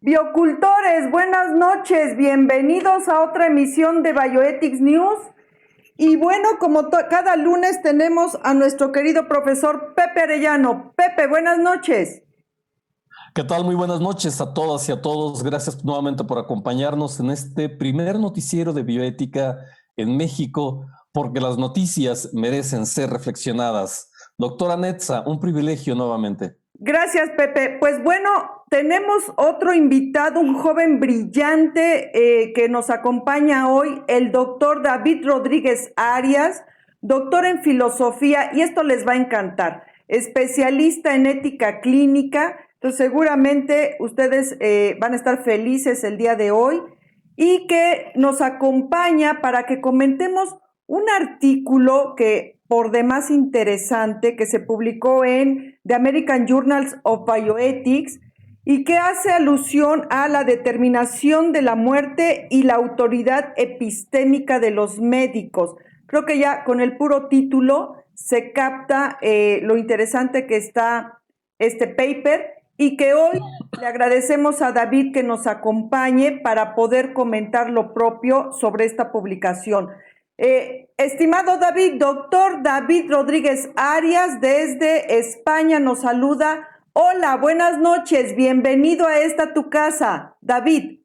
Biocultores, buenas noches, bienvenidos a otra emisión de Bioethics News. Y bueno, como cada lunes tenemos a nuestro querido profesor Pepe Arellano. Pepe, buenas noches. ¿Qué tal? Muy buenas noches a todas y a todos. Gracias nuevamente por acompañarnos en este primer noticiero de bioética en México, porque las noticias merecen ser reflexionadas. Doctora Netza, un privilegio nuevamente. Gracias, Pepe. Pues bueno, tenemos otro invitado, un joven brillante que nos acompaña hoy, el doctor David Rodríguez Arias, doctor en filosofía, y esto les va a encantar, especialista en ética clínica. Entonces seguramente ustedes van a estar felices el día de hoy y que nos acompaña para que comentemos un artículo que por demás interesante que se publicó en The American Journals of Bioethics y que hace alusión a la determinación de la muerte y la autoridad epistémica de los médicos. Creo que ya con el puro título se capta lo interesante que está este paper y que hoy le agradecemos a David que nos acompañe para poder comentar lo propio sobre esta publicación. Estimado David, doctor David Rodríguez Arias desde España nos saluda. Hola, buenas noches, bienvenido a esta tu casa, David.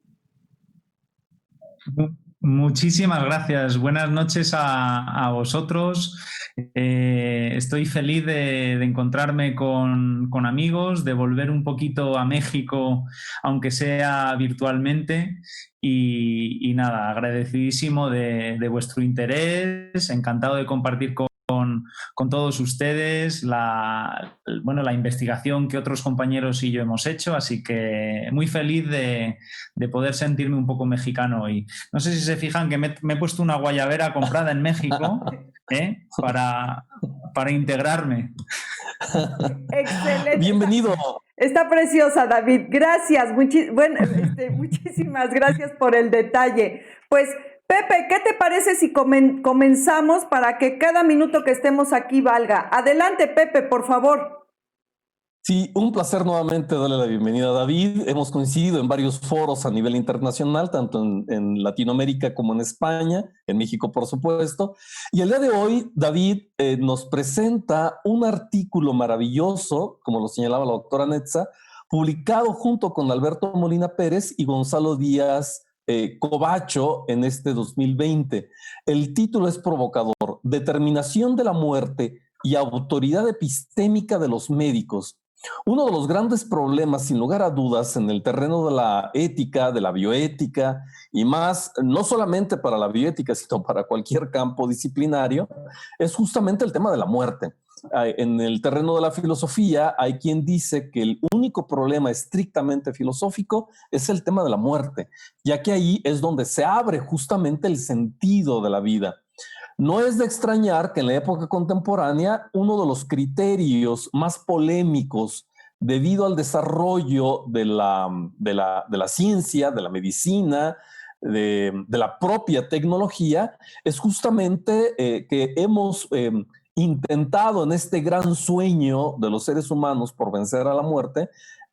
Muchísimas gracias. Buenas noches a vosotros. Estoy feliz de encontrarme con amigos, de volver un poquito a México, aunque sea virtualmente. Y nada, agradecidísimo de vuestro interés, encantado de compartir con todos ustedes la investigación que otros compañeros y yo hemos hecho, así que muy feliz de poder sentirme un poco mexicano hoy. No sé si se fijan que me he puesto una guayabera comprada en México para integrarme. Excelente. Bienvenido. Está preciosa, David. Gracias. Muchísimas gracias por el detalle. Pues, Pepe, ¿qué te parece si comenzamos para que cada minuto que estemos aquí valga? Adelante, Pepe, por favor. Sí, un placer nuevamente darle la bienvenida a David. Hemos coincidido en varios foros a nivel internacional, tanto en Latinoamérica como en España, en México por supuesto. Y el día de hoy, David nos presenta un artículo maravilloso, como lo señalaba la doctora Netza, publicado junto con Alberto Molina Pérez y Gonzalo Díaz Covacho en este 2020. El título es provocador: Determinación de la muerte y autoridad epistémica de los médicos. Uno de los grandes problemas, sin lugar a dudas, en el terreno de la ética, de la bioética, y más, no solamente para la bioética, sino para cualquier campo disciplinario, es justamente el tema de la muerte. En el terreno de la filosofía hay quien dice que el único problema estrictamente filosófico es el tema de la muerte, ya que ahí es donde se abre justamente el sentido de la vida. No es de extrañar que en la época contemporánea uno de los criterios más polémicos debido al desarrollo de la ciencia, de la medicina, de la propia tecnología, es justamente que hemos intentado en este gran sueño de los seres humanos por vencer a la muerte,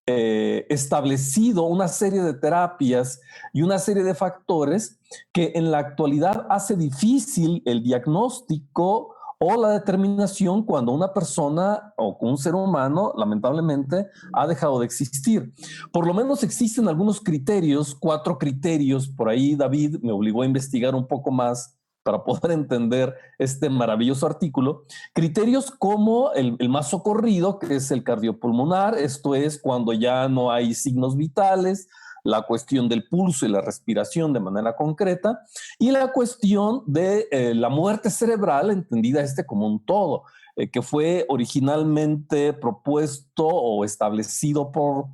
establecido una serie de terapias y una serie de factores que en la actualidad hace difícil el diagnóstico o la determinación cuando una persona o un ser humano lamentablemente ha dejado de existir. Por lo menos existen algunos criterios, 4 criterios, por ahí David me obligó a investigar un poco más para poder entender este maravilloso artículo. Criterios como el más socorrido, que es el cardiopulmonar, esto es cuando ya no hay signos vitales, la cuestión del pulso y la respiración de manera concreta, y la cuestión de la muerte cerebral, entendida como un todo, que fue originalmente propuesto o establecido por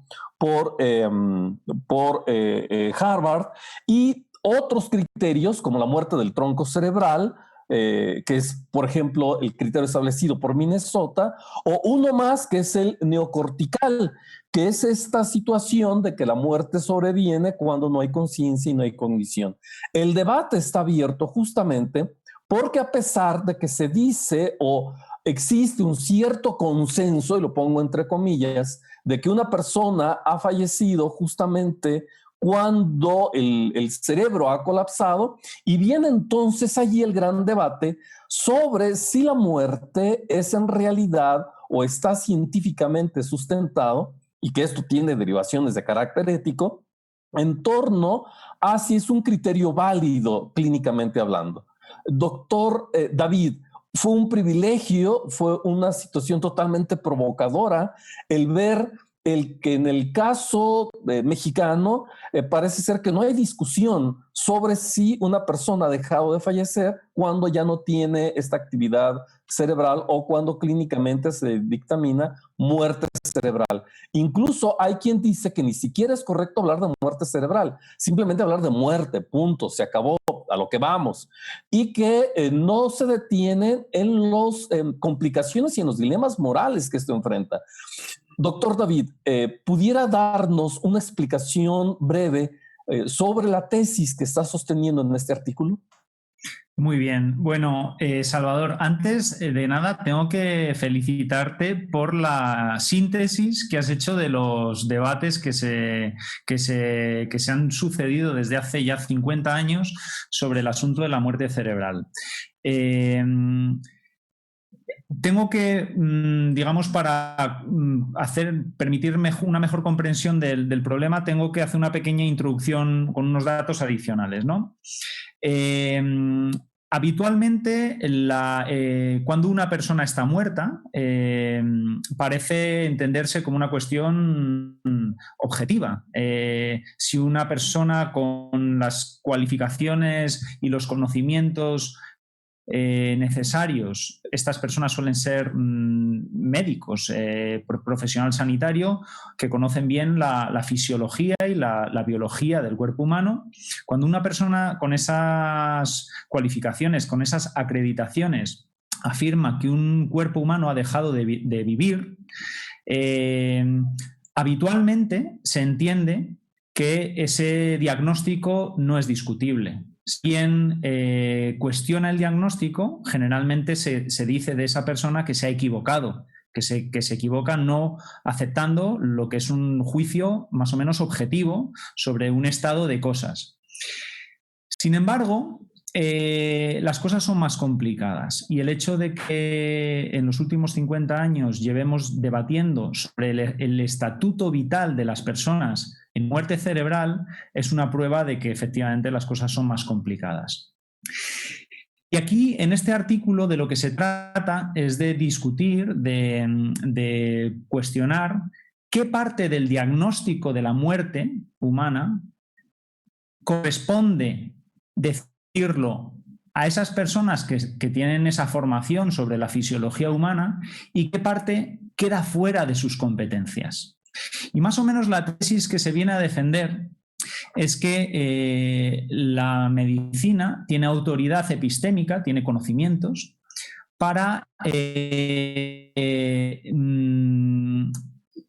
Harvard, y otros criterios como la muerte del tronco cerebral, que es, por ejemplo, el criterio establecido por Minnesota, o uno más que es el neocortical, que es esta situación de que la muerte sobreviene cuando no hay conciencia y no hay cognición. El debate está abierto justamente porque a pesar de que se dice o existe un cierto consenso, y lo pongo entre comillas, de que una persona ha fallecido justamente cuando el cerebro ha colapsado, y viene entonces allí el gran debate sobre si la muerte es en realidad o está científicamente sustentado, y que esto tiene derivaciones de carácter ético, en torno a si es un criterio válido clínicamente hablando. Doctor David, fue un privilegio, fue una situación totalmente provocadora el ver el que en el caso mexicano parece ser que no hay discusión sobre si una persona ha dejado de fallecer cuando ya no tiene esta actividad cerebral o cuando clínicamente se dictamina muerte cerebral. Incluso hay quien dice que ni siquiera es correcto hablar de muerte cerebral, simplemente hablar de muerte, punto, se acabó, a lo que vamos, y que no se detienen en las complicaciones y en los dilemas morales que esto enfrenta. Doctor David, ¿pudiera darnos una explicación breve sobre la tesis que está sosteniendo en este artículo? Muy bien. Bueno, Salvador, antes de nada tengo que felicitarte por la síntesis que has hecho de los debates que se han sucedido desde hace ya 50 años sobre el asunto de la muerte cerebral. Tengo que, digamos, para permitirme una mejor comprensión del problema, tengo que hacer una pequeña introducción con unos datos adicionales, ¿no? Habitualmente, cuando una persona está muerta, parece entenderse como una cuestión objetiva. Si una persona con las cualificaciones y los conocimientos necesarios, estas personas suelen ser médicos, profesional sanitario, que conocen bien la fisiología y la biología del cuerpo humano. Cuando una persona con esas cualificaciones, con esas acreditaciones, afirma que un cuerpo humano ha dejado de vivir, habitualmente se entiende que ese diagnóstico no es discutible. Quien cuestiona el diagnóstico, generalmente se dice de esa persona que se ha equivocado, que se equivoca no aceptando lo que es un juicio más o menos objetivo sobre un estado de cosas. Sin embargo, las cosas son más complicadas, y el hecho de que en los últimos 50 años llevemos debatiendo sobre el estatuto vital de las personas en muerte cerebral es una prueba de que efectivamente las cosas son más complicadas. Y aquí, en este artículo, de lo que se trata es de discutir, de cuestionar qué parte del diagnóstico de la muerte humana corresponde decirlo a esas personas que tienen esa formación sobre la fisiología humana y qué parte queda fuera de sus competencias. Y más o menos la tesis que se viene a defender es que la medicina tiene autoridad epistémica, tiene conocimientos para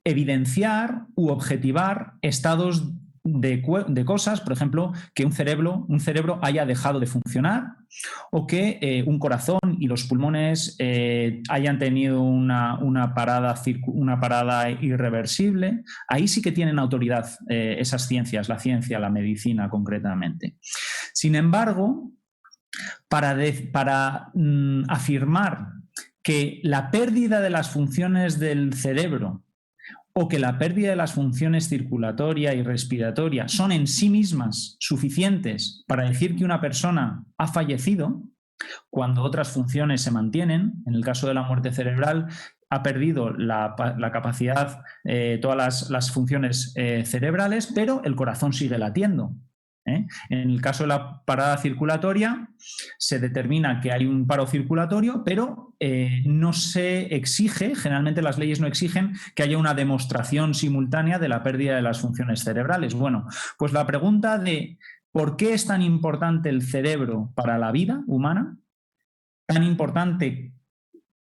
evidenciar u objetivar estados de cosas, por ejemplo, que un cerebro haya dejado de funcionar, o que un corazón y los pulmones hayan tenido una parada irreversible. Ahí sí que tienen autoridad esas ciencias, la ciencia, la medicina concretamente. Sin embargo, para afirmar que la pérdida de las funciones del cerebro o que la pérdida de las funciones circulatoria y respiratoria son en sí mismas suficientes para decir que una persona ha fallecido, cuando otras funciones se mantienen, en el caso de la muerte cerebral, ha perdido la capacidad, todas las funciones cerebrales, pero el corazón sigue latiendo. En el caso de la parada circulatoria, se determina que hay un paro circulatorio, pero no se exige, generalmente las leyes no exigen que haya una demostración simultánea de la pérdida de las funciones cerebrales. Bueno, pues la pregunta de ¿por qué es tan importante el cerebro para la vida humana? Tan importante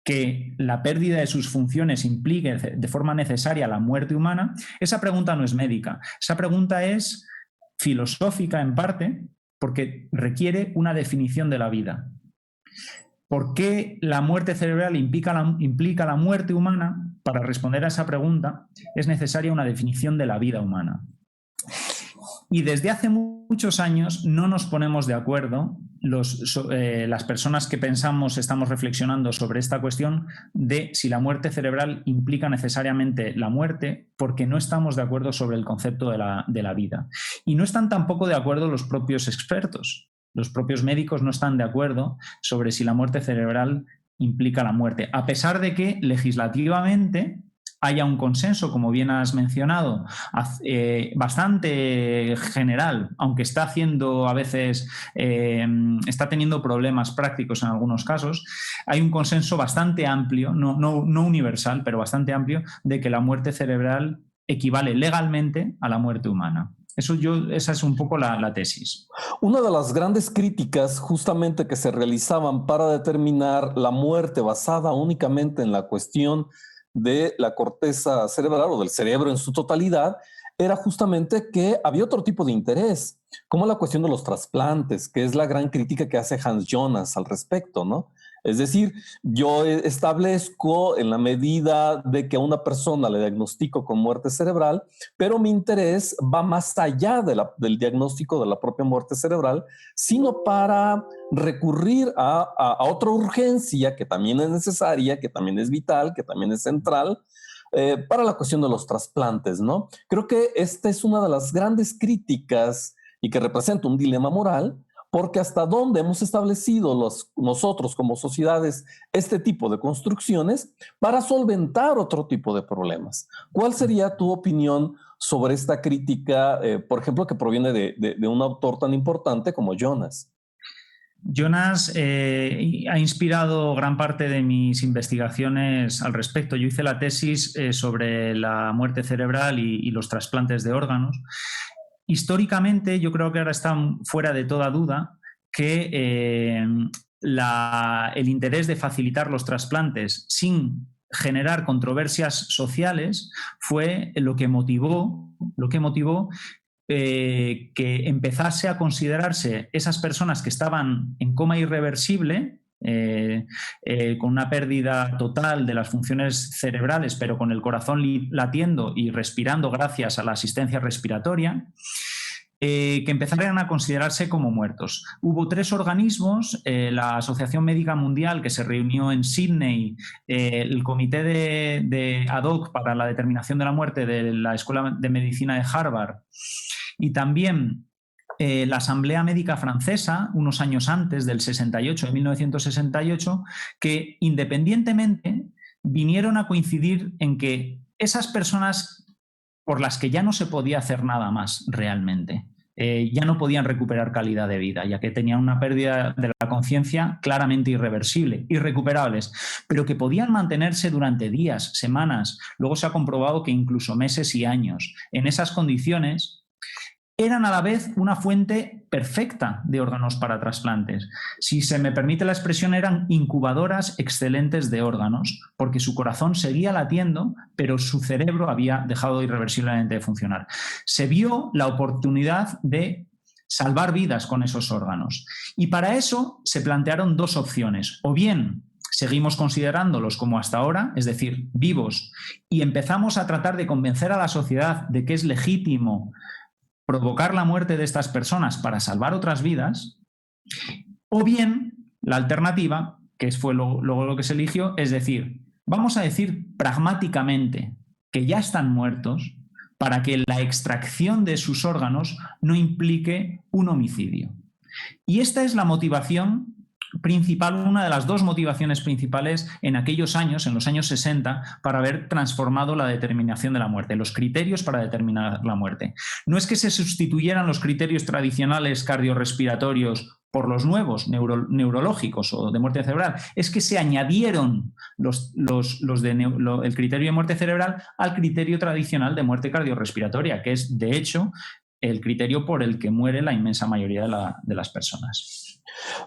que la pérdida de sus funciones implique de forma necesaria la muerte humana. Esa pregunta no es médica, esa pregunta es filosófica en parte, porque requiere una definición de la vida. ¿Por qué la muerte cerebral implica la muerte humana? Para responder a esa pregunta es necesaria una definición de la vida humana. Y desde hace muchos años no nos ponemos de acuerdo las personas que estamos reflexionando sobre esta cuestión de si la muerte cerebral implica necesariamente la muerte, porque no estamos de acuerdo sobre el concepto de la vida. Y no están tampoco de acuerdo los propios expertos. Los propios médicos no están de acuerdo sobre si la muerte cerebral implica la muerte, a pesar de que legislativamente haya un consenso, como bien has mencionado, bastante general, aunque está haciendo a veces, está teniendo problemas prácticos en algunos casos. Hay un consenso bastante amplio, no universal, pero bastante amplio, de que la muerte cerebral equivale legalmente a la muerte humana. Esa es un poco la tesis. Una de las grandes críticas justamente que se realizaban para determinar la muerte basada únicamente en la cuestión de la corteza cerebral o del cerebro en su totalidad era justamente que había otro tipo de interés, como la cuestión de los trasplantes, que es la gran crítica que hace Hans Jonas al respecto, ¿no? Es decir, yo establezco en la medida de que a una persona le diagnostico con muerte cerebral, pero mi interés va más allá del diagnóstico de la propia muerte cerebral, sino para recurrir a otra urgencia que también es necesaria, que también es vital, que también es central, para la cuestión de los trasplantes, ¿no? Creo que esta es una de las grandes críticas y que representa un dilema moral, porque hasta dónde hemos establecido nosotros como sociedades este tipo de construcciones para solventar otro tipo de problemas. ¿Cuál sería tu opinión sobre esta crítica, por ejemplo, que proviene de un autor tan importante como Jonas? Jonas ha inspirado gran parte de mis investigaciones al respecto. Yo hice la tesis sobre la muerte cerebral y los trasplantes de órganos. Históricamente, yo creo que ahora está fuera de toda duda que el interés de facilitar los trasplantes sin generar controversias sociales fue lo que motivó que empezase a considerarse esas personas que estaban en coma irreversible, con una pérdida total de las funciones cerebrales, pero con el corazón latiendo y respirando gracias a la asistencia respiratoria, que empezaran a considerarse como muertos. Hubo 3 organismos, la Asociación Médica Mundial, que se reunió en Sydney, el Comité de Ad hoc para la Determinación de la Muerte de la Escuela de Medicina de Harvard, y también la Asamblea Médica Francesa, unos años antes del 68, de 1968, que independientemente vinieron a coincidir en que esas personas por las que ya no se podía hacer nada más realmente, ya no podían recuperar calidad de vida, ya que tenían una pérdida de la conciencia claramente irreversible, irrecuperables, pero que podían mantenerse durante días, semanas, luego se ha comprobado que incluso meses y años. En esas condiciones eran a la vez una fuente perfecta de órganos para trasplantes. Si se me permite la expresión, eran incubadoras excelentes de órganos, porque su corazón seguía latiendo, pero su cerebro había dejado irreversiblemente de funcionar. Se vio la oportunidad de salvar vidas con esos órganos. Y para eso se plantearon 2 opciones. O bien seguimos considerándolos como hasta ahora, es decir, vivos, y empezamos a tratar de convencer a la sociedad de que es legítimo provocar la muerte de estas personas para salvar otras vidas, o bien la alternativa, que fue luego lo que se eligió, es decir, vamos a decir pragmáticamente que ya están muertos para que la extracción de sus órganos no implique un homicidio. Y esta es la motivación principal, una de las 2 motivaciones principales en aquellos años, en los años 60, para haber transformado la determinación de la muerte, los criterios para determinar la muerte. No es que se sustituyeran los criterios tradicionales cardiorrespiratorios por los nuevos neurológicos o de muerte cerebral, es que se añadieron el criterio de muerte cerebral al criterio tradicional de muerte cardiorrespiratoria, que es, de hecho, el criterio por el que muere la inmensa mayoría de las personas.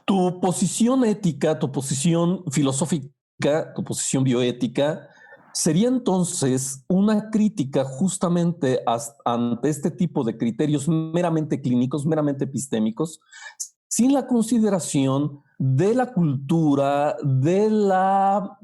Tu posición ética, tu posición filosófica, tu posición bioética, ¿sería entonces una crítica justamente ante este tipo de criterios meramente clínicos, meramente epistémicos, sin la consideración de la cultura, de la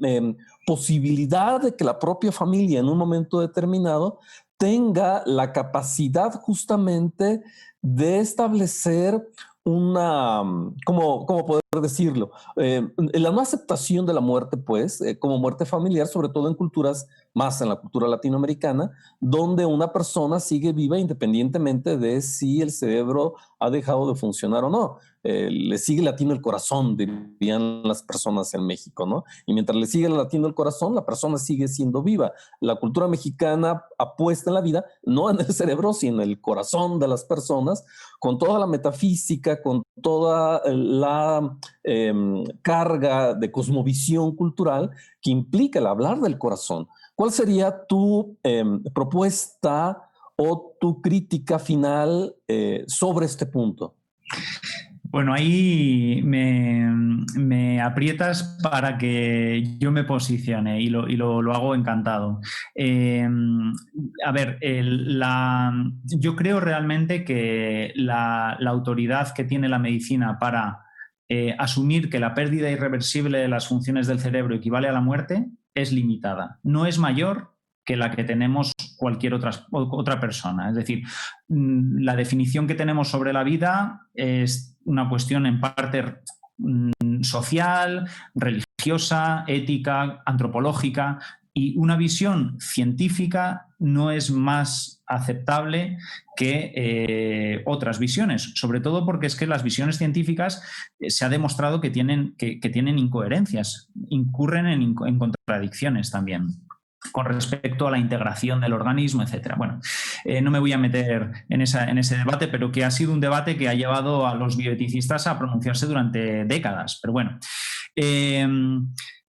posibilidad de que la propia familia en un momento determinado tenga la capacidad justamente de establecer una, ¿cómo poder decirlo? La no aceptación de la muerte, pues, como muerte familiar, sobre todo en culturas, más en la cultura latinoamericana, donde una persona sigue viva independientemente de si el cerebro ha dejado de funcionar o no. Le sigue latiendo el corazón, dirían las personas en México, ¿no? Y mientras le sigue latiendo el corazón, la persona sigue siendo viva. La cultura mexicana apuesta en la vida, no en el cerebro, sino en el corazón de las personas, con toda la metafísica, con toda la carga de cosmovisión cultural que implica el hablar del corazón. ¿Cuál sería tu propuesta o tu crítica final sobre este punto? Bueno, ahí me aprietas para que yo me posicione y lo hago encantado. A ver, yo creo realmente que la autoridad que tiene la medicina para asumir que la pérdida irreversible de las funciones del cerebro equivale a la muerte es limitada. No es mayor que la que tenemos cualquier otra persona. Es decir, la definición que tenemos sobre la vida es una cuestión en parte social, religiosa, ética, antropológica, y una visión científica no es más aceptable que otras visiones, sobre todo porque es que las visiones científicas se ha demostrado que tienen incoherencias, incurren en contradicciones también con respecto a la integración del organismo, etcétera. Bueno, no me voy a meter en ese debate, pero que ha sido un debate que ha llevado a los bioeticistas a pronunciarse durante décadas. Pero bueno,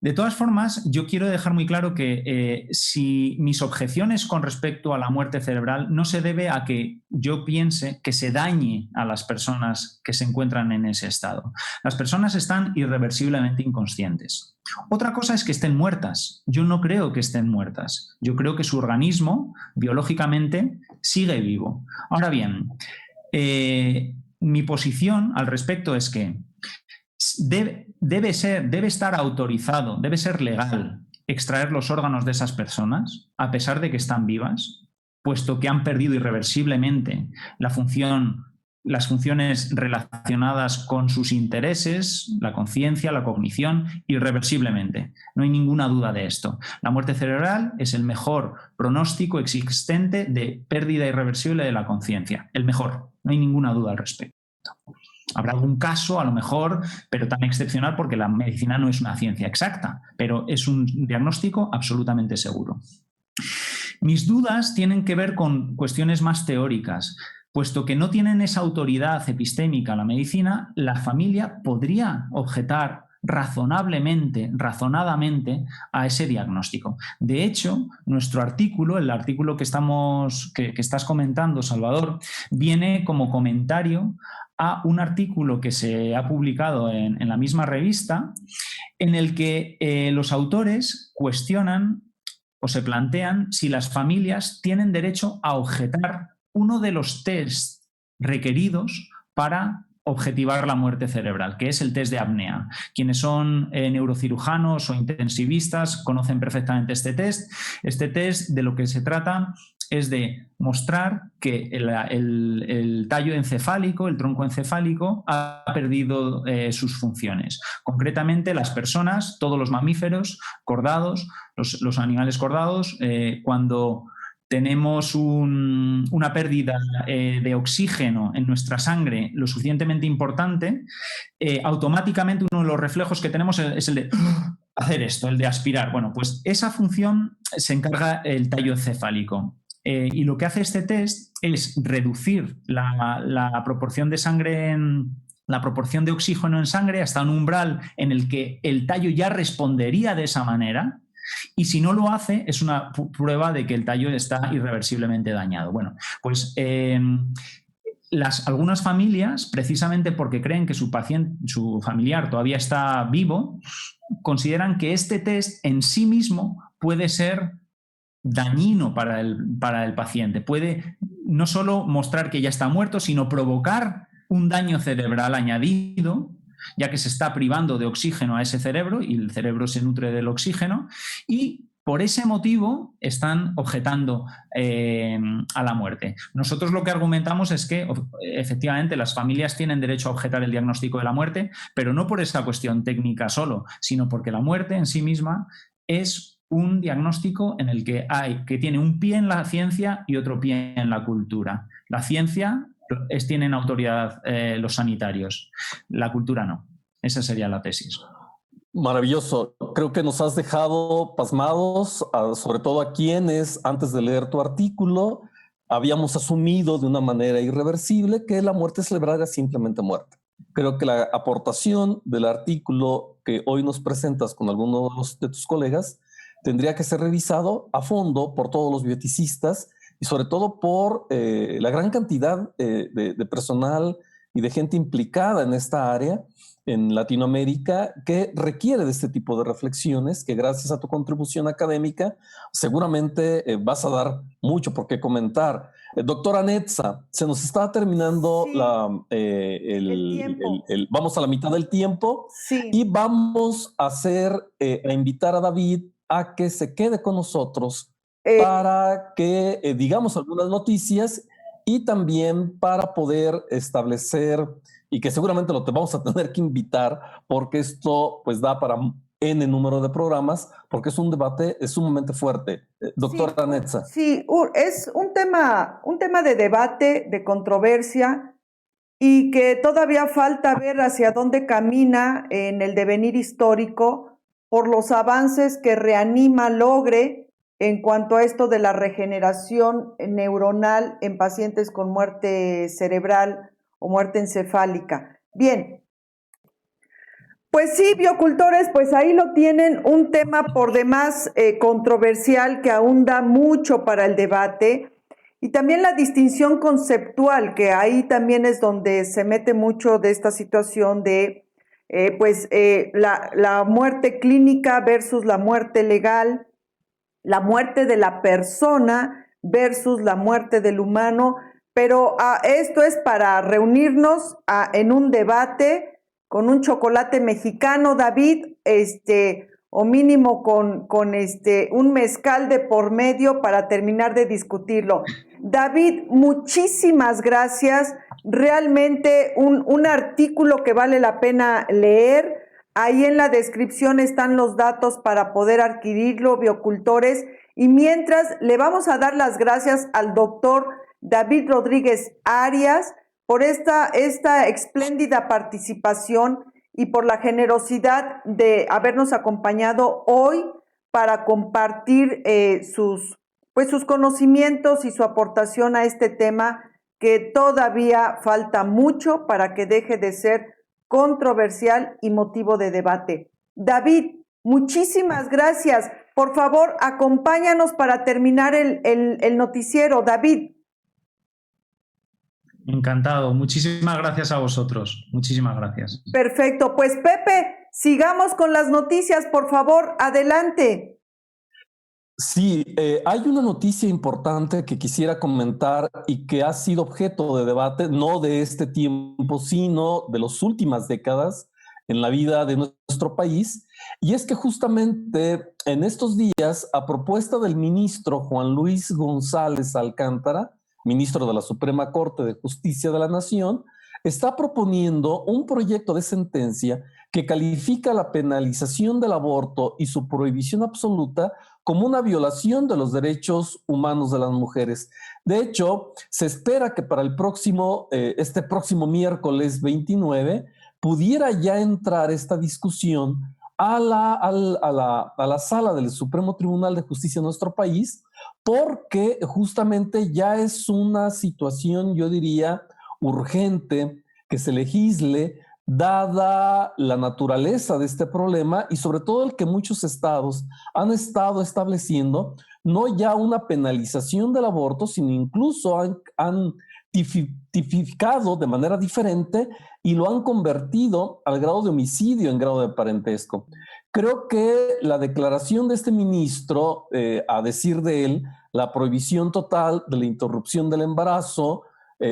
de todas formas, yo quiero dejar muy claro que si mis objeciones con respecto a la muerte cerebral no se debe a que yo piense que se dañe a las personas que se encuentran en ese estado. Las personas están irreversiblemente inconscientes. Otra cosa es que estén muertas. Yo no creo que estén muertas. Yo creo que su organismo, biológicamente, sigue vivo. Ahora bien, mi posición al respecto es que debe estar autorizado, debe ser legal extraer los órganos de esas personas, a pesar de que están vivas, puesto que han perdido irreversiblemente las funciones relacionadas con sus intereses, la conciencia, la cognición, irreversiblemente. No hay ninguna duda de esto. La muerte cerebral es el mejor pronóstico existente de pérdida irreversible de la conciencia. El mejor. No hay ninguna duda al respecto. Habrá algún caso, a lo mejor, pero tan excepcional porque la medicina no es una ciencia exacta, pero es un diagnóstico absolutamente seguro. Mis dudas tienen que ver con cuestiones más teóricas. Puesto que no tienen esa autoridad epistémica la medicina, la familia podría objetar razonadamente a ese diagnóstico. De hecho, nuestro artículo, el artículo que estás comentando, Salvador, viene como comentario a un artículo que se ha publicado en la misma revista, en el que los autores cuestionan o se plantean si las familias tienen derecho a objetar uno de los tests requeridos para objetivar la muerte cerebral, que es el test de apnea. Quienes son neurocirujanos o intensivistas conocen perfectamente este test. Este test, de lo que se trata es de mostrar que el tallo encefálico, el tronco encefálico, ha perdido sus funciones. Concretamente, las personas, todos los mamíferos cordados, los animales cordados, cuando tenemos una pérdida de oxígeno en nuestra sangre lo suficientemente importante, automáticamente uno de los reflejos que tenemos es el de hacer esto, el de aspirar. Bueno, pues esa función se encarga el tallo encefálico. Y lo que hace este test es reducir la proporción de sangre la proporción de oxígeno en sangre hasta un umbral en el que el tallo ya respondería de esa manera. Y si no lo hace, es una prueba de que el tallo está irreversiblemente dañado. Bueno, pues algunas familias, precisamente porque creen que su familiar todavía está vivo, consideran que este test en sí mismo puede ser dañino para el paciente. Puede no solo mostrar que ya está muerto, sino provocar un daño cerebral añadido ya que se está privando de oxígeno a ese cerebro y el cerebro se nutre del oxígeno, y por ese motivo están objetando a la muerte. Nosotros lo que argumentamos es que efectivamente las familias tienen derecho a objetar el diagnóstico de la muerte, pero no por esa cuestión técnica solo, sino porque la muerte en sí misma es un diagnóstico en el que tiene un pie en la ciencia y otro pie en la cultura. La ciencia tienen autoridad los sanitarios, la cultura no. Esa sería la tesis. Maravilloso. Creo que nos has dejado pasmados, sobre todo a quienes, antes de leer tu artículo, habíamos asumido de una manera irreversible que la muerte cerebral era simplemente muerte. Creo que la aportación del artículo que hoy nos presentas con algunos de tus colegas tendría que ser revisado a fondo por todos los bioeticistas y sobre todo por la gran cantidad de personal y de gente implicada en esta área en Latinoamérica que requiere de este tipo de reflexiones que gracias a tu contribución académica seguramente vas a dar mucho por qué comentar. Doctora Netza, se nos está terminando Sí, el tiempo. Vamos a la mitad del tiempo. Sí. Y vamos a a invitar a David a que se quede con nosotros para que digamos algunas noticias y también para poder establecer, y que seguramente lo vamos a tener que invitar, porque esto pues da para N número de programas, porque es un debate sumamente fuerte. Doctora Netza. Sí, es un tema de debate, de controversia, y que todavía falta ver hacia dónde camina en el devenir histórico por los avances que Reanima logre en cuanto a esto de la regeneración neuronal en pacientes con muerte cerebral o muerte encefálica. Bien, pues sí, biocultores, pues ahí lo tienen, un tema por demás controversial que aún da mucho para el debate, y también la distinción conceptual, que ahí también es donde se mete mucho de esta situación de la muerte clínica versus la muerte legal, la muerte de la persona versus la muerte del humano, pero esto es para reunirnos en un debate con un chocolate mexicano, David, o mínimo con un mezcal de por medio para terminar de discutirlo. David, muchísimas gracias, realmente un artículo que vale la pena leer. Ahí en la descripción están los datos para poder adquirirlo, biocultores. Y mientras, le vamos a dar las gracias al doctor David Rodríguez Arias por esta espléndida participación y por la generosidad de habernos acompañado hoy para compartir sus conocimientos y su aportación a este tema, que todavía falta mucho para que deje de ser controversial y motivo de debate. David, muchísimas gracias. Por favor, acompáñanos para terminar el noticiero. David. Encantado. Muchísimas gracias a vosotros. Muchísimas gracias. Perfecto. Pues Pepe, sigamos con las noticias, por favor. Adelante. Sí, hay una noticia importante que quisiera comentar y que ha sido objeto de debate, no de este tiempo, sino de las últimas décadas en la vida de nuestro país. Y es que justamente en estos días, a propuesta del ministro Juan Luis González Alcántara, ministro de la Suprema Corte de Justicia de la Nación, está proponiendo un proyecto de sentencia que califica la penalización del aborto y su prohibición absoluta como una violación de los derechos humanos de las mujeres. De hecho, se espera que para este próximo miércoles 29 pudiera ya entrar esta discusión a la sala del Supremo Tribunal de Justicia de nuestro país, porque justamente ya es una situación, yo diría, urgente que se legisle, dada la naturaleza de este problema y sobre todo el que muchos estados han estado estableciendo no ya una penalización del aborto, sino incluso han tipificado de manera diferente y lo han convertido al grado de homicidio en grado de parentesco. Creo que la declaración de este ministro, a decir de él, la prohibición total de la interrupción del embarazo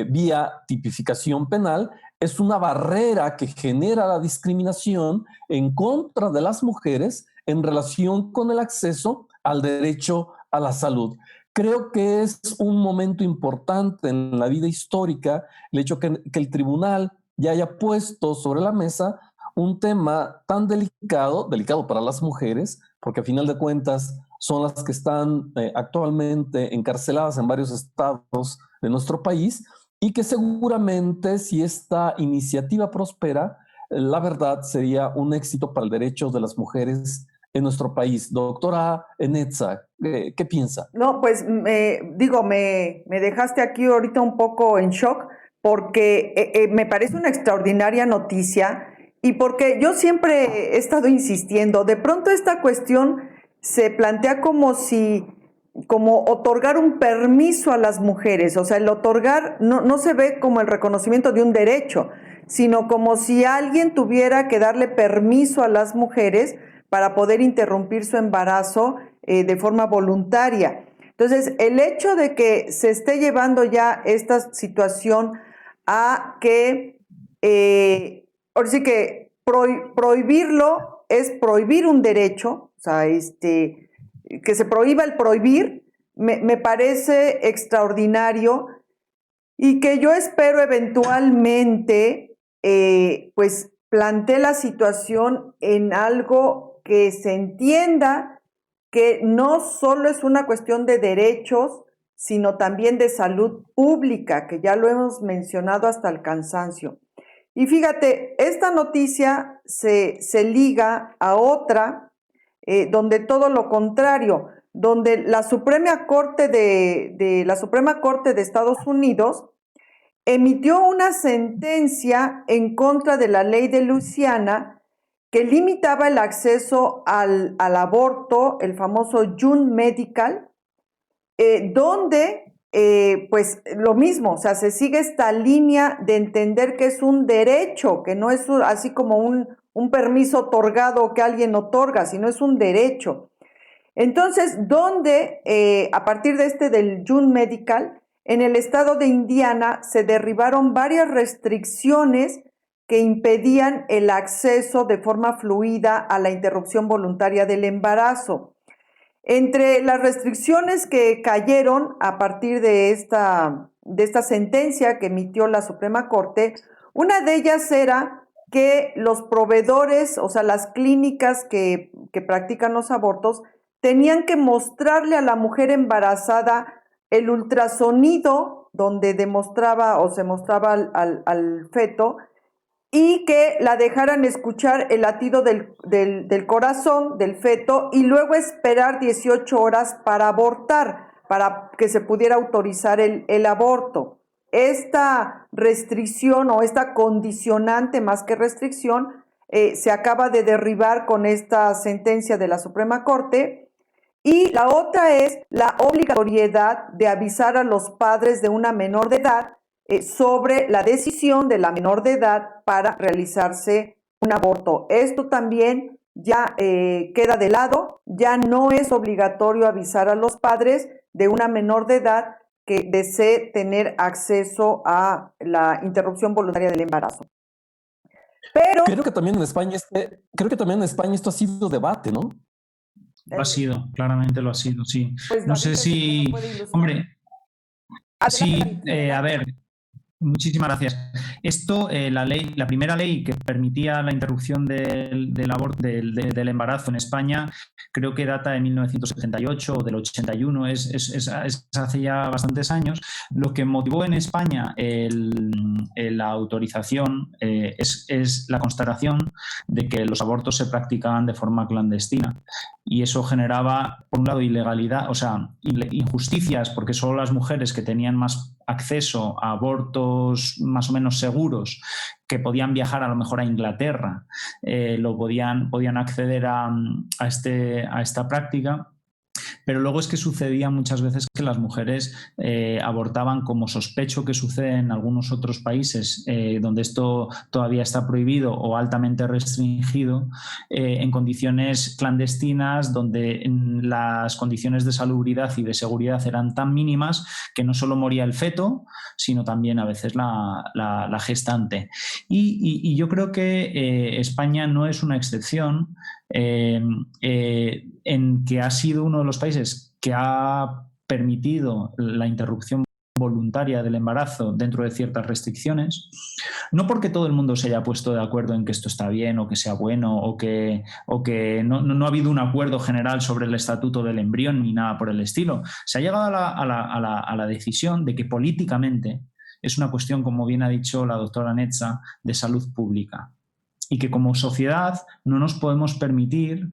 vía tipificación penal, es una barrera que genera la discriminación en contra de las mujeres en relación con el acceso al derecho a la salud. Creo que es un momento importante en la vida histórica el hecho que el tribunal ya haya puesto sobre la mesa un tema tan delicado para las mujeres, porque a final de cuentas son las que están actualmente encarceladas en varios estados de nuestro país, y que seguramente si esta iniciativa prospera, la verdad sería un éxito para el derecho de las mujeres en nuestro país. Doctora Enetza, ¿qué piensa? No, pues me dejaste aquí ahorita un poco en shock porque me parece una extraordinaria noticia y porque yo siempre he estado insistiendo, de pronto esta cuestión se plantea como otorgar un permiso a las mujeres, o sea, el otorgar no se ve como el reconocimiento de un derecho, sino como si alguien tuviera que darle permiso a las mujeres para poder interrumpir su embarazo de forma voluntaria. Entonces, el hecho de que se esté llevando ya esta situación a que, ahora sí que prohibirlo es prohibir un derecho, o sea, que se prohíba el prohibir, me parece extraordinario y que yo espero eventualmente, pues, plantee la situación en algo que se entienda que no solo es una cuestión de derechos, sino también de salud pública, que ya lo hemos mencionado hasta el cansancio. Y fíjate, esta noticia se liga a otra, donde todo lo contrario, donde la Suprema Corte de Estados Unidos emitió una sentencia en contra de la ley de Luisiana que limitaba el acceso al aborto, el famoso June Medical, donde pues lo mismo, o sea, se sigue esta línea de entender que es un derecho, que no es así como un permiso otorgado que alguien otorga, sino es un derecho. Entonces, donde a partir de del June Medical, en el estado de Indiana se derribaron varias restricciones que impedían el acceso de forma fluida a la interrupción voluntaria del embarazo. Entre las restricciones que cayeron a partir de esta sentencia que emitió la Suprema Corte, una de ellas era que los proveedores, o sea, las clínicas que practican los abortos, tenían que mostrarle a la mujer embarazada el ultrasonido donde demostraba o se mostraba al feto y que la dejaran escuchar el latido del corazón del feto y luego esperar 18 horas para abortar, para que se pudiera autorizar el aborto. Esta restricción o esta condicionante más que restricción se acaba de derribar con esta sentencia de la Suprema Corte. Y la otra es la obligatoriedad de avisar a los padres de una menor de edad sobre la decisión de la menor de edad para realizarse un aborto. Esto también ya queda de lado, ya no es obligatorio avisar a los padres de una menor de edad que desee tener acceso a la interrupción voluntaria del embarazo. Pero creo que también en España esto ha sido debate, ¿no? Lo ha sido, claramente lo ha sido, sí. Pues no sé si, hombre, sí, a ver, muchísimas gracias. Esto, la primera ley que permitía la interrupción del aborto, del embarazo en España, creo que data de 1978 o del 81, es hace ya bastantes años. Lo que motivó en España la autorización es la constatación de que los abortos se practicaban de forma clandestina. Y eso generaba, por un lado, ilegalidad, o sea, injusticias, porque solo las mujeres que tenían más acceso a abortos más o menos seguros, que podían viajar a lo mejor a Inglaterra, podían acceder a esta práctica. pero luego es que sucedía muchas veces que las mujeres abortaban, como sospecho que sucede en algunos otros países donde esto todavía está prohibido o altamente restringido, en condiciones clandestinas donde las condiciones de salubridad y de seguridad eran tan mínimas que no solo moría el feto, sino también a veces la gestante. Y yo creo que España no es una excepción en que ha sido uno de los países que ha permitido la interrupción voluntaria del embarazo dentro de ciertas restricciones, no porque todo el mundo se haya puesto de acuerdo en que esto está bien o que sea bueno o que no ha habido un acuerdo general sobre el estatuto del embrión ni nada por el estilo. Se ha llegado a la decisión de que políticamente es una cuestión, como bien ha dicho la doctora Netza, de salud pública y que como sociedad no nos podemos permitir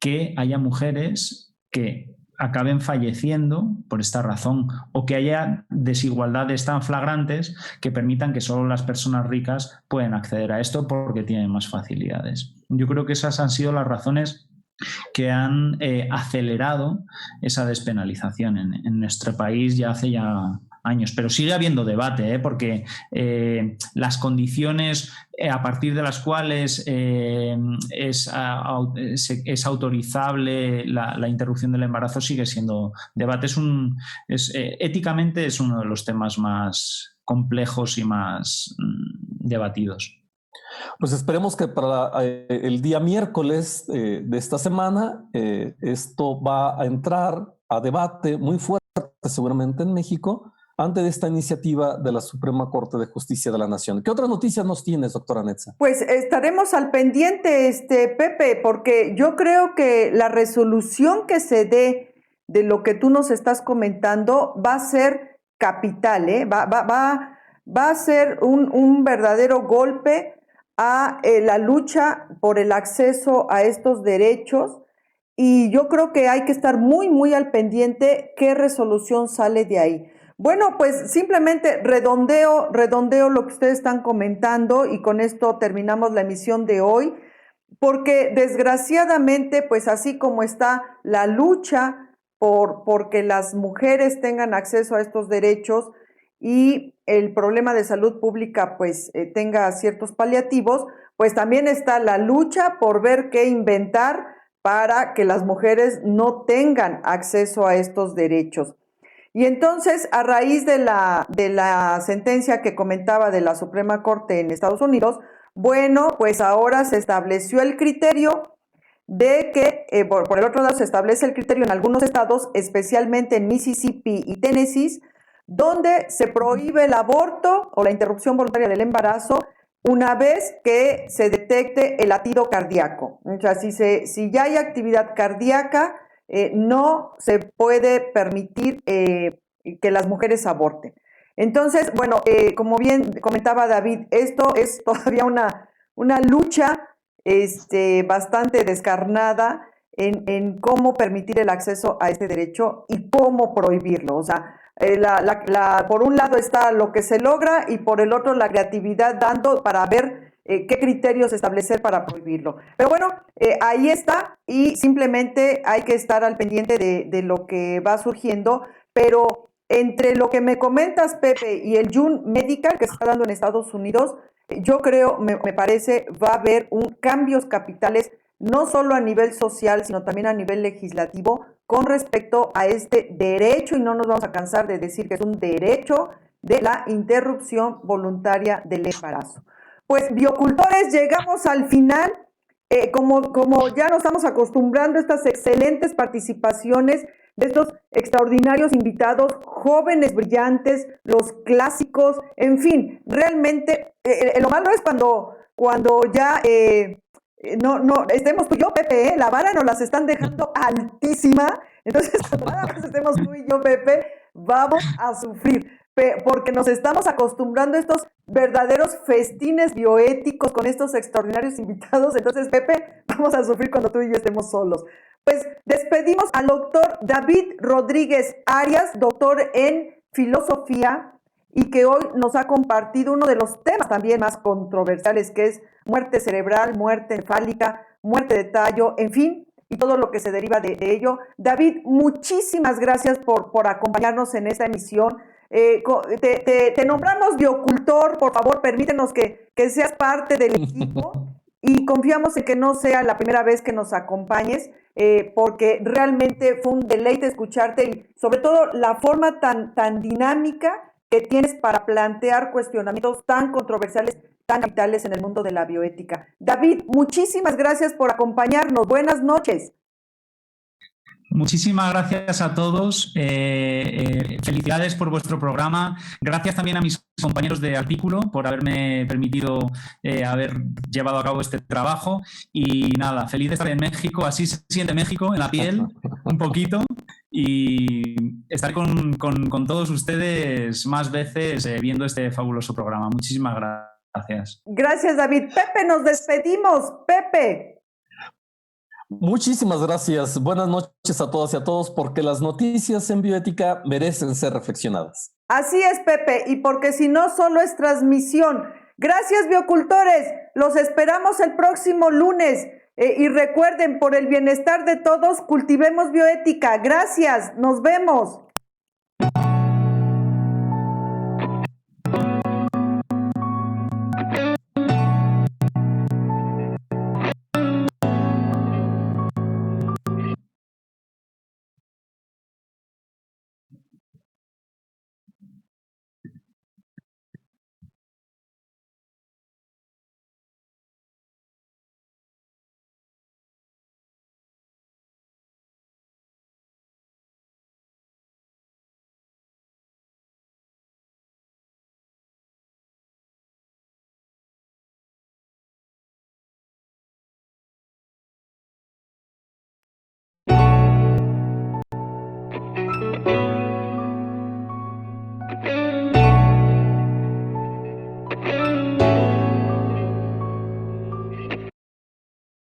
que haya mujeres que acaben falleciendo por esta razón o que haya desigualdades tan flagrantes que permitan que solo las personas ricas pueden acceder a esto porque tienen más facilidades. Yo creo que esas han sido las razones que han acelerado esa despenalización en nuestro país ya hace años, pero sigue habiendo debate, porque las condiciones a partir de las cuales es autorizable la interrupción del embarazo sigue siendo debate. Éticamente es uno de los temas más complejos y más debatidos. Pues esperemos que para el día miércoles de esta semana esto va a entrar a debate muy fuerte seguramente en México ante esta iniciativa de la Suprema Corte de Justicia de la Nación. ¿Qué otras noticias nos tienes, doctora Netza? Pues estaremos al pendiente, Pepe, porque yo creo que la resolución que se dé de lo que tú nos estás comentando va a ser capital, va a ser un verdadero golpe a la lucha por el acceso a estos derechos, y yo creo que hay que estar muy, muy al pendiente qué resolución sale de ahí. Bueno, pues simplemente redondeo lo que ustedes están comentando y con esto terminamos la emisión de hoy, porque desgraciadamente, pues así como está la lucha porque las mujeres tengan acceso a estos derechos y el problema de salud pública pues tenga ciertos paliativos, pues también está la lucha por ver qué inventar para que las mujeres no tengan acceso a estos derechos. Y entonces, a raíz de la sentencia que comentaba de la Suprema Corte en Estados Unidos, bueno, pues ahora se estableció el criterio de que, por el otro lado, se establece el criterio en algunos estados, especialmente en Mississippi y Tennessee, donde se prohíbe el aborto o la interrupción voluntaria del embarazo una vez que se detecte el latido cardíaco. O sea, si ya hay actividad cardíaca, no se puede permitir que las mujeres aborten. Entonces, bueno, como bien comentaba David, esto es todavía una lucha bastante descarnada en cómo permitir el acceso a este derecho y cómo prohibirlo. O sea, por un lado está lo que se logra y por el otro la creatividad dando para ver qué criterios establecer para prohibirlo. Pero bueno, ahí está y simplemente hay que estar al pendiente de lo que va surgiendo, pero entre lo que me comentas, Pepe, y el June Medical que se está dando en Estados Unidos, yo creo, me parece, va a haber cambios capitales, no solo a nivel social, sino también a nivel legislativo, con respecto a este derecho, y no nos vamos a cansar de decir que es un derecho de la interrupción voluntaria del embarazo. Pues, biocultores, llegamos al final. Como ya nos estamos acostumbrando a estas excelentes participaciones de estos extraordinarios invitados, jóvenes brillantes, los clásicos, en fin, realmente lo malo es cuando ya no estemos tú y yo, Pepe, la vara nos las están dejando altísima, entonces cuando nada más estemos tú y yo, Pepe, vamos a sufrir, porque nos estamos acostumbrando a estos verdaderos festines bioéticos con estos extraordinarios invitados. Entonces, Pepe, vamos a sufrir cuando tú y yo estemos solos. Pues despedimos al doctor David Rodríguez Arias, doctor en filosofía, y que hoy nos ha compartido uno de los temas también más controversiales, que es muerte cerebral, muerte encefálica, muerte de tallo, en fin, y todo lo que se deriva de ello. David, muchísimas gracias por acompañarnos en esta emisión. Te nombramos biocultor, por favor, permítenos que seas parte del equipo y confiamos en que no sea la primera vez que nos acompañes, porque realmente fue un deleite escucharte y sobre todo la forma tan dinámica que tienes para plantear cuestionamientos tan controversiales, tan vitales en el mundo de la bioética. David, muchísimas gracias por acompañarnos. Buenas noches. Muchísimas gracias a todos. Felicidades por vuestro programa. Gracias también a mis compañeros de artículo por haberme permitido haber llevado a cabo este trabajo. Y nada, feliz de estar en México. Así se siente México en la piel, un poquito. Y estar con todos ustedes más veces viendo este fabuloso programa. Muchísimas gracias. Gracias, David. Pepe, nos despedimos. Pepe. Muchísimas gracias. Buenas noches a todas y a todos, porque las noticias en bioética merecen ser reflexionadas. Así es, Pepe, y porque si no, solo es transmisión. Gracias, biocultores. Los esperamos el próximo lunes. Y recuerden, por el bienestar de todos, cultivemos bioética. Gracias. Nos vemos.